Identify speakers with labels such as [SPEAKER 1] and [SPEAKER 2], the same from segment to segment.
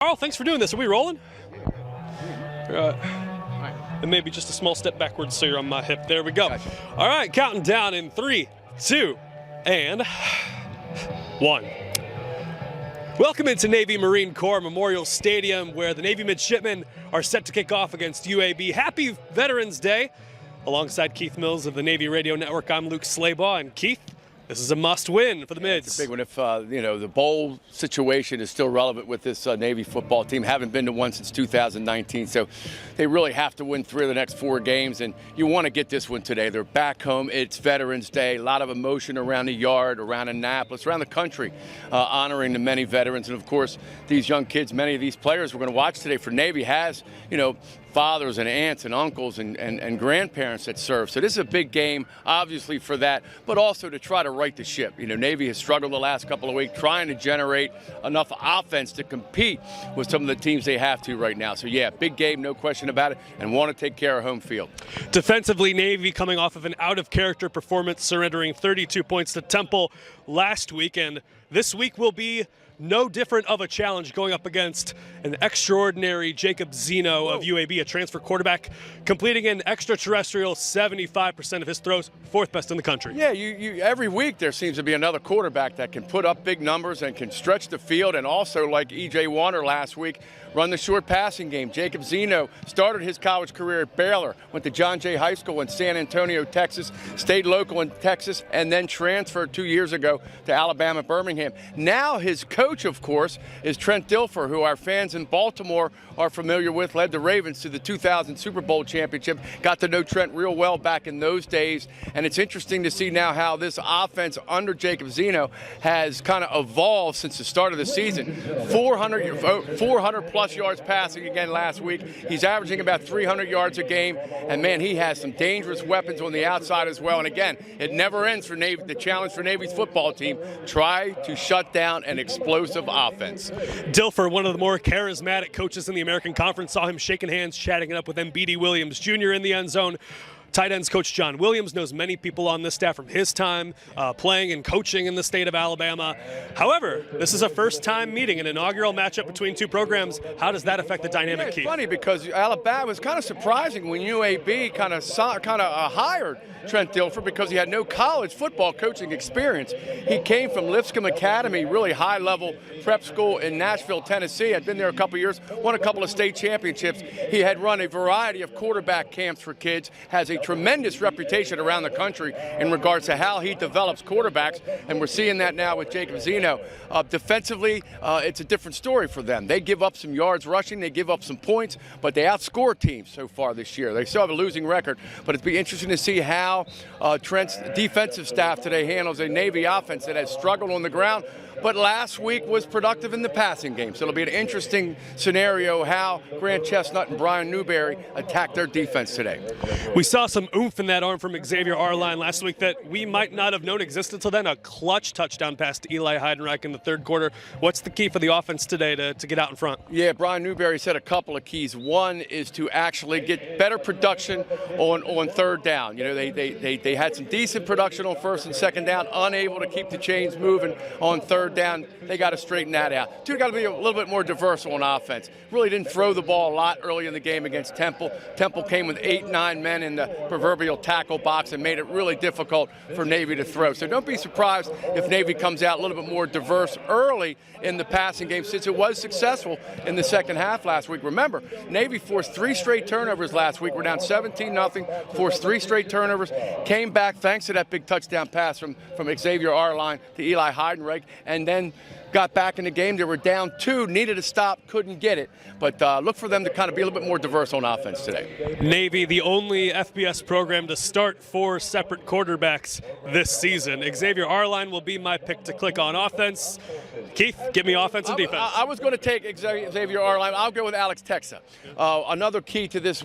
[SPEAKER 1] Carl, thanks for doing this. Are we rolling? And maybe just a small step backwards so you're on my hip. There we go.
[SPEAKER 2] Gotcha.
[SPEAKER 1] All right, counting down in 3, 2, and 1. Welcome into Navy Marine Corps Memorial Stadium, where the Navy midshipmen are set to kick off against UAB. Happy Veterans Day. Alongside Keith Mills of the Navy Radio Network, I'm Luke Slaybaugh. And Keith, this is a must-win for the Mids.
[SPEAKER 2] It's a big one. If the bowl situation is still relevant with this Navy football team, haven't been to one since 2019, so they really have to win 3 of the next 4 games, and you want to get this one today. They're back home. It's Veterans Day. A lot of emotion around the yard, around Annapolis, around the country, honoring the many veterans, and of course, these young kids. Many of these players we're going to watch today for Navy has, fathers and aunts and uncles and grandparents that serve. So this is a big game, obviously, for that, but also to try to right the ship. Navy has struggled the last couple of weeks trying to generate enough offense to compete with some of the teams they have to right now. So, yeah, big game, no question about it, and want to take care of home field.
[SPEAKER 1] Defensively, Navy coming off of an out-of-character performance, surrendering 32 points to Temple last week, and this week will be no different of a challenge going up against an extraordinary Jacob Zeno of UAB, a transfer quarterback, completing an extraterrestrial 75% of his throws, 4th best in the country.
[SPEAKER 2] Yeah, every week there seems to be another quarterback that can put up big numbers and can stretch the field, and also, like E.J. Warner last week, run the short passing game. Jacob Zeno started his college career at Baylor, went to John Jay High School in San Antonio, Texas, stayed local in Texas, and then transferred 2 years ago to Alabama, Birmingham. Now his coach, of course, is Trent Dilfer, who our fans in Baltimore are familiar with, led the Ravens to the 2000 Super Bowl championship. Got to know Trent real well back in those days, and it's interesting to see now how this offense under Jacob Zeno has kind of evolved since the start of the season. 400 plus yards passing again last week. He's averaging about 300 yards a game, and man, he has some dangerous weapons on the outside as well. And again, it never ends for Navy. The challenge for Navy's football team: try to shut down an explosive offense.
[SPEAKER 1] Dilfer, one of the more charismatic coaches in the American Conference, saw him shaking hands, chatting it up with MBD Williams Jr. in the end zone. Tight ends coach John Williams knows many people on this staff from his time playing and coaching in the state of Alabama. However, this is a first-time meeting, an inaugural matchup between 2 programs. How does that affect the dynamic, Keith?
[SPEAKER 2] It's funny because Alabama was kind of surprising when UAB kind of hired Trent Dilfer because he had no college football coaching experience. He came from Lipscomb Academy, really high-level prep school in Nashville, Tennessee. Had been there a couple years, won a couple of state championships. He had run a variety of quarterback camps for kids, has a tremendous reputation around the country in regards to how he develops quarterbacks, and we're seeing that now with Jacob Zeno. Defensively, it's a different story for them. They give up some yards rushing, they give up some points, but they outscore teams so far this year. They still have a losing record, but it'll be interesting to see how Trent's defensive staff today handles a Navy offense that has struggled on the ground, but last week was productive in the passing game. So it'll be an interesting scenario how Grant Chestnut and Brian Newberry attack their defense today.
[SPEAKER 1] We saw some oomph in that arm from Xavier Arline last week that we might not have known existed until then. A clutch touchdown pass to Eli Heidenreich in the 3rd quarter. What's the key for the offense today to get out in front?
[SPEAKER 2] Yeah, Brian Newberry said a couple of keys. One is to actually get better production on 3rd down. They had some decent production on 1st and 2nd down, unable to keep the chains moving on 3rd down. They got to straighten that out. 2, got to be a little bit more diverse on offense. Really didn't throw the ball a lot early in the game against Temple. Temple came with 8, 9 men in the proverbial tackle box and made it really difficult for Navy to throw. So don't be surprised if Navy comes out a little bit more diverse early in the passing game, since it was successful in the 2nd half last week. Remember, Navy forced 3 straight turnovers last week. We're down 17-0, forced 3 straight turnovers, came back thanks to that big touchdown pass from Xavier Arline to Eli Heidenreich, and then got back in the game. They were down 2, needed a stop, couldn't get it. But look for them to kind of be a little bit more diverse on offense today.
[SPEAKER 1] Navy, the only FBS program to start 4 separate quarterbacks this season. Xavier Arline will be my pick to click on offense. Keith, give me offense and defense.
[SPEAKER 2] I was going to take Xavier Arline. I'll go with Alex Texa. Another key to this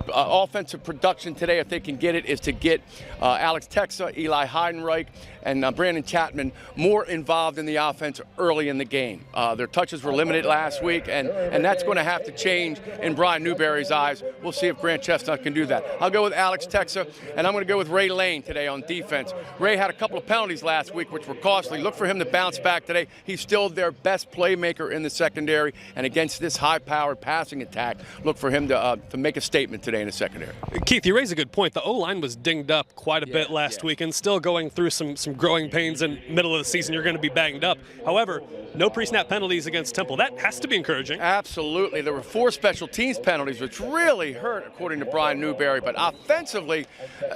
[SPEAKER 2] offensive production today, if they can get it, is to get Alex Texa, Eli Heidenreich, and Brandon Chapman more involved in the offense early early in the game. Their touches were limited last week, and that's going to have to change in Brian Newberry's eyes. We'll see if Grant Chestnut can do that. I'll go with Alex Texa, and I'm going to go with Ray Lane today on defense. Ray had a couple of penalties last week, which were costly. Look for him to bounce back today. He's still their best playmaker in the secondary, and against this high-powered passing attack, look for him to make a statement today in the secondary.
[SPEAKER 1] Keith, you raise a good point. The O-line was dinged up quite a bit last week and still going through some growing pains in middle of the season. You're going to be banged up. However, no pre-snap penalties against Temple. That has to be encouraging.
[SPEAKER 2] Absolutely. There were 4 special teams penalties, which really hurt, according to Brian Newberry. But offensively,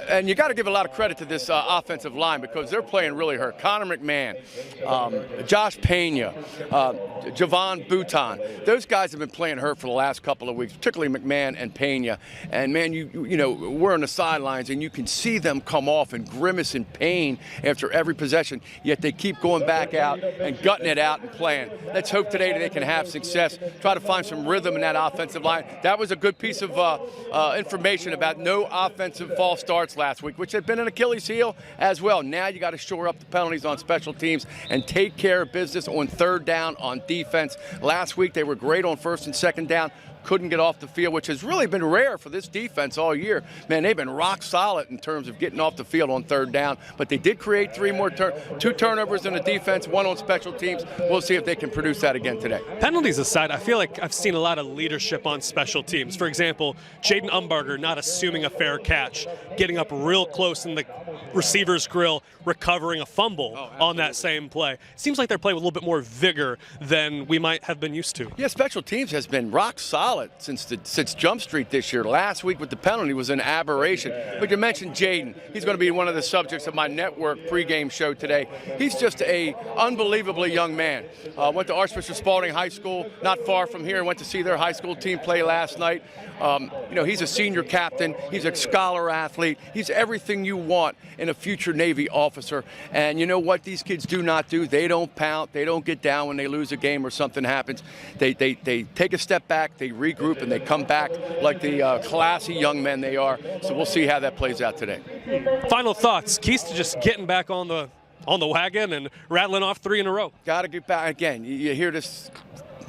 [SPEAKER 2] and you got to give a lot of credit to this offensive line because they're playing really hurt. Connor McMahon, Josh Pena, Javon Bouton. Those guys have been playing hurt for the last couple of weeks, particularly McMahon and Pena. And, man, you know, we're on the sidelines, and you can see them come off and grimace in pain after every possession, yet they keep going back out and gutting it out and playing. Let's hope today that they can have success, try to find some rhythm in that offensive line. That was a good piece of information about no offensive false starts last week, which had been an Achilles heel as well. Now you got to shore up the penalties on special teams and take care of business on third down on defense. Last week they were great on first and second down. Couldn't get off the field, which has really been rare for this defense all year. Man, they've been rock solid in terms of getting off the field on third down, but they did create 2 turnovers in the defense, 1 on special teams. We'll see if they can produce that again today.
[SPEAKER 1] Penalties aside, I feel like I've seen a lot of leadership on special teams. For example, Jaden Umbarger not assuming a fair catch, getting up real close in the receiver's grill, recovering a fumble on that same play. Seems like they're playing with a little bit more vigor than we might have been used to.
[SPEAKER 2] Yeah, special teams has been rock solid since Jump Street this year. Last week with the penalty was an aberration. But you mentioned Jaden. He's going to be one of the subjects of my network pregame show today. He's just a unbelievably young man. Went to Archbishop Spalding High School, not far from here. Went to see their high school team play last night. You know, he's a senior captain. He's a scholar athlete. He's everything you want in a future Navy officer. And you know what these kids do not do? They don't pout. They don't get down when they lose a game or something happens. They take a step back. They regroup and they come back like the classy young men they are. So we'll see how that plays out today.
[SPEAKER 1] Final thoughts. Keys to just getting back on the wagon and rattling off 3 in a row.
[SPEAKER 2] Got to get back again. You hear this.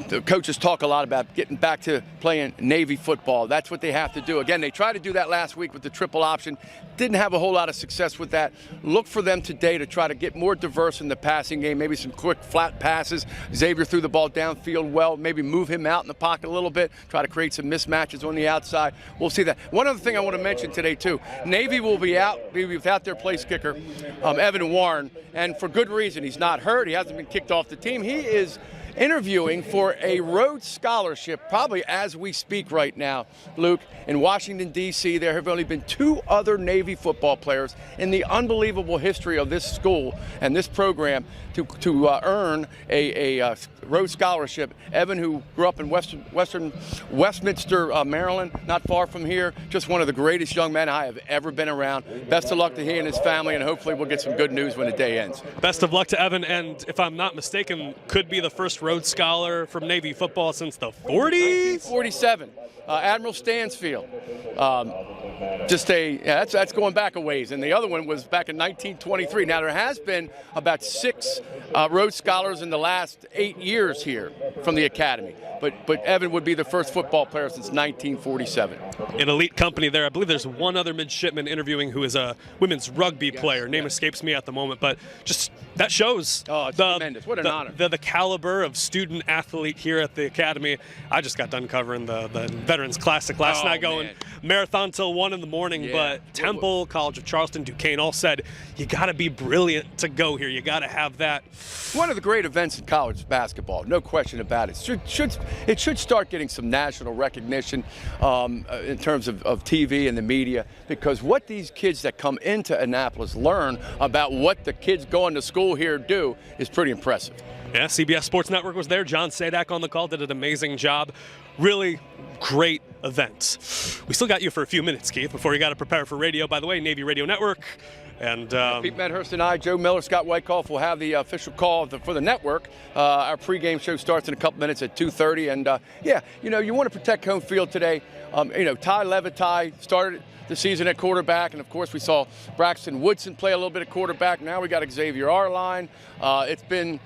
[SPEAKER 2] The coaches talk a lot about getting back to playing Navy football. That's what they have to do. Again, they tried to do that last week with the triple option. Didn't have a whole lot of success with that. Look for them today to try to get more diverse in the passing game, maybe some quick, flat passes. Xavier threw the ball downfield well, maybe move him out in the pocket a little bit, try to create some mismatches on the outside. We'll see that. One other thing I want to mention today, too. Navy will be without their place kicker, Evan Warren, and for good reason. He's not hurt. He hasn't been kicked off the team. He is interviewing for a Rhodes Scholarship, probably as we speak right now, Luke, in Washington, D.C. There have only been 2 other Navy football players in the unbelievable history of this school and this program to earn a Rhodes Scholarship. Evan, who grew up in Westminster, Maryland, not far from here, just one of the greatest young men I have ever been around. Best of luck to he and his family, and hopefully we'll get some good news when the day ends.
[SPEAKER 1] Best of luck to Evan, and if I'm not mistaken, could be the first Rhodes Scholar from Navy football since the 40s?
[SPEAKER 2] 1947. Admiral Stansfield. That's going back a ways. And the other one was back in 1923. Now, there has been about 6 Rhodes Scholars in the last 8 years here from the Academy. But Evan would be the first football player since 1947.
[SPEAKER 1] An elite company there. I believe there's one other midshipman interviewing who is a women's rugby player. Name escapes me at the moment, but just that shows
[SPEAKER 2] tremendous. What an honor.
[SPEAKER 1] The caliber of student athlete here at the Academy. I just got done covering the Veterans Classic last night, going marathon till 1 in the morning. Yeah. But Temple, College of Charleston, Duquesne all said you got to be brilliant to go here. You got to have that.
[SPEAKER 2] One of the great events in college basketball, no question about it. It should start getting some national recognition in terms of TV and the media, because what these kids that come into Annapolis learn about what the kids going to school here do is pretty impressive.
[SPEAKER 1] Yeah, CBS Sports Network was there. John Sadak on the call, did an amazing job. Really great event. We still got you for a few minutes, Keith, before you got to prepare for radio. By the way, Navy Radio Network, And
[SPEAKER 2] Pete Medhurst and I, Joe Miller, Scott Wyckoff, will have the official call for the network. Our pregame show starts in a couple minutes at 2:30. And, yeah, you want to protect home field today. Ty Levitine started the season at quarterback. And, of course, we saw Braxton Woodson play a little bit of quarterback. Now we got Xavier Arline. It's been,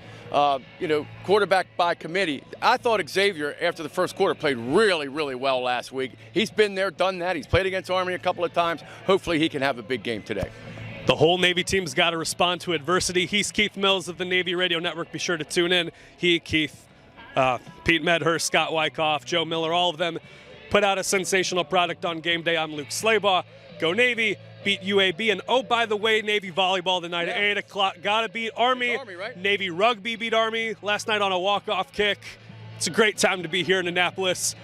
[SPEAKER 2] quarterback by committee. I thought Xavier, after the first quarter, played really, really well last week. He's been there, done that. He's played against Army a couple of times. Hopefully he can have a big game today.
[SPEAKER 1] The whole Navy team's got to respond to adversity. He's Keith Mills of the Navy Radio Network. Be sure to tune in. He, Keith, Pete Medhurst, Scott Wyckoff, Joe Miller, all of them put out a sensational product on game day. I'm Luke Slaybaugh. Go Navy, beat UAB. And, oh, by the way, Navy volleyball tonight at 8 o'clock. Got to beat Army.
[SPEAKER 2] Right?
[SPEAKER 1] Navy rugby beat Army last night on a walk-off kick. It's a great time to be here in Annapolis.